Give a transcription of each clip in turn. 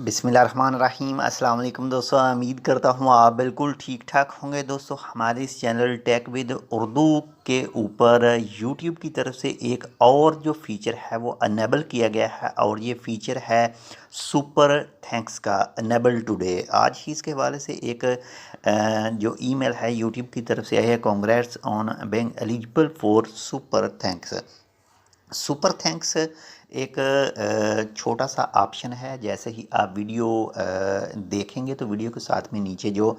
बिस्मिल्लाहिर्रहमानिर्रहीम अस्सलाम वालेकुम दोस्तों। उम्मीद करता हूँ आप बिल्कुल ठीक ठाक होंगे। दोस्तों हमारे इस चैनल टेक विद उर्दू के ऊपर यूट्यूब की तरफ से एक और जो फ़ीचर है वो अनेबल किया गया है और ये फ़ीचर है सुपर थैंक्स का अनेबल टुडे। आज ही इसके हवाले से एक जो ईमेल है यूट्यूब की तरफ से आई है, congrats on being eligible for super thanks. Super thanks एक छोटा सा ऑप्शन है। जैसे ही आप वीडियो देखेंगे तो वीडियो के साथ में नीचे जो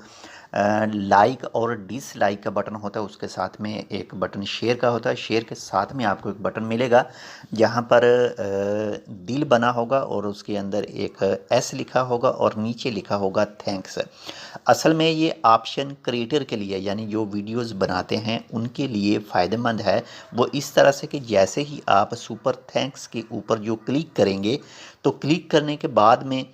लाइक और डिसलाइक का बटन होता है उसके साथ में एक बटन शेयर का होता है। शेयर के साथ में आपको एक बटन मिलेगा जहाँ पर दिल बना होगा और उसके अंदर एक एस लिखा होगा और नीचे लिखा होगा थैंक्स। असल में ये ऑप्शन क्रिएटर के लिए यानी जो वीडियोस बनाते हैं उनके लिए फ़ायदेमंद है। वो इस तरह से कि जैसे ही आप सुपर थैंक्स के ऊपर जो क्लिक करेंगे तो क्लिक करने के बाद में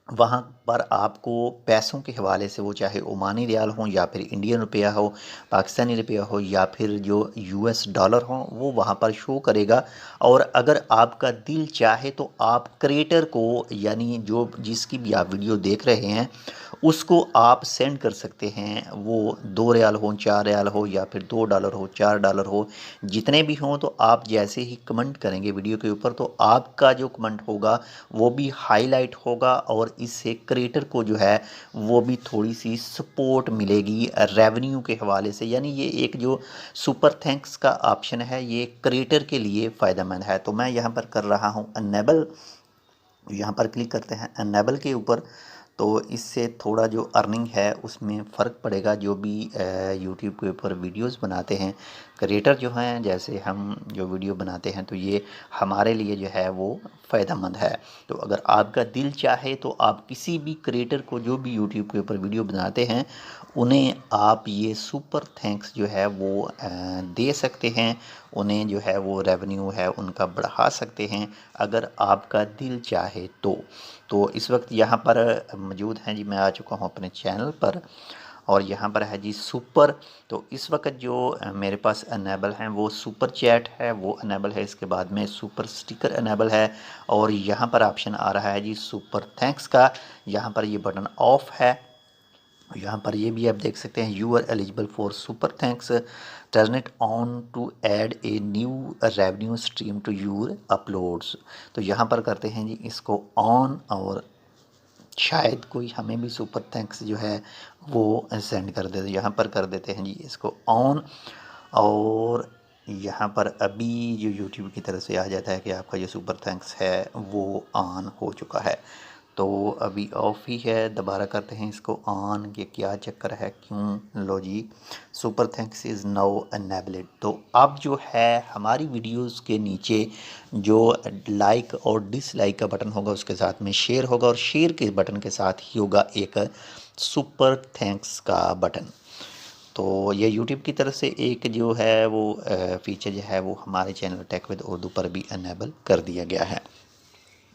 वहाँ पर आपको पैसों के हवाले से, वो चाहे ओमानी रियाल हो या फिर इंडियन रुपया हो, पाकिस्तानी रुपया हो या फिर जो यूएस डॉलर हो, वो वहाँ पर शो करेगा। और अगर आपका दिल चाहे तो आप क्रिएटर को यानी जो जिसकी भी आप वीडियो देख रहे हैं उसको आप सेंड कर सकते हैं। वो 2 रियाल हो, 4 रियाल हो या फिर $2 हो, $4 हो, जितने भी हों। तो आप जैसे ही कमेंट करेंगे वीडियो के ऊपर तो आपका जो कमेंट होगा वो भी हाईलाइट होगा और इससे क्रिएटर को जो है वो भी थोड़ी सी सपोर्ट मिलेगी रेवेन्यू के हवाले से। यानी ये एक जो सुपर थैंक्स का ऑप्शन है ये क्रिएटर के लिए फ़ायदेमंद है। तो मैं यहाँ पर कर रहा हूँ अनेबल। यहाँ पर क्लिक करते हैं अनेबल के ऊपर। तो इससे थोड़ा जो अर्निंग है उसमें फ़र्क पड़ेगा। जो भी यूट्यूब के ऊपर वीडियोस बनाते हैं क्रिएटर जो हैं, जैसे हम जो वीडियो बनाते हैं तो ये हमारे लिए जो है वो फ़ायदेमंद है। तो अगर आपका दिल चाहे तो आप किसी भी क्रिएटर को जो भी यूट्यूब के ऊपर वीडियो बनाते हैं उन्हें आप ये सुपर थैंक्स जो है वो दे सकते हैं। उन्हें जो है वो रेवेन्यू है उनका बढ़ा सकते हैं अगर आपका दिल चाहे तो इस वक्त यहाँ पर मौजूद हैं जी। मैं आ चुका हूँ अपने चैनल पर और यहाँ पर है जी सुपर। तो इस वक्त जो मेरे पास अनेबल हैं वो सुपर चैट है, वो अनेबल है। इसके बाद में सुपर स्टिकर अनेबल है और यहाँ पर ऑप्शन आ रहा है जी सुपर थैंक्स का। यहाँ पर ये बटन ऑफ है। यहाँ पर ये भी आप देख सकते हैं you are eligible for super thanks, turn it on to add a new revenue stream to your uploads. तो यहाँ पर करते हैं जी इसको ऑन और शायद कोई हमें भी सुपर थैंक्स जो है वो सेंड कर दे। यहाँ पर कर देते हैं जी इसको ऑन। और यहाँ पर अभी जो यूट्यूब की तरफ से आ जाता है कि आपका जो सुपर थैंक्स है वो ऑन हो चुका है। तो अभी ऑफ ही है। दोबारा करते हैं इसको ऑन कि क्या चक्कर है, क्यों। लो जी super thanks is now enabled. तो अब जो है हमारी वीडियोस के नीचे जो लाइक और डिसलाइक का बटन होगा उसके साथ में शेयर होगा और शेयर के बटन के साथ ही होगा एक सुपर थैंक्स का बटन। तो ये यूट्यूब की तरफ से एक जो है वो फीचर जो है वो हमारे चैनल टेक विद उर्दू पर भी अनेबल कर दिया गया है।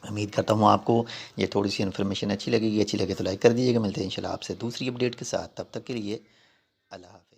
उम्मीद करता हूँ आपको ये थोड़ी सी इन्फॉर्मेशन अच्छी लगेगी। अच्छी लगे तो लाइक कर दीजिएगा। मिलते हैं इंशाल्लाह आपसे दूसरी अपडेट के साथ। तब तक के लिए अल्लाह हाफ़िज़।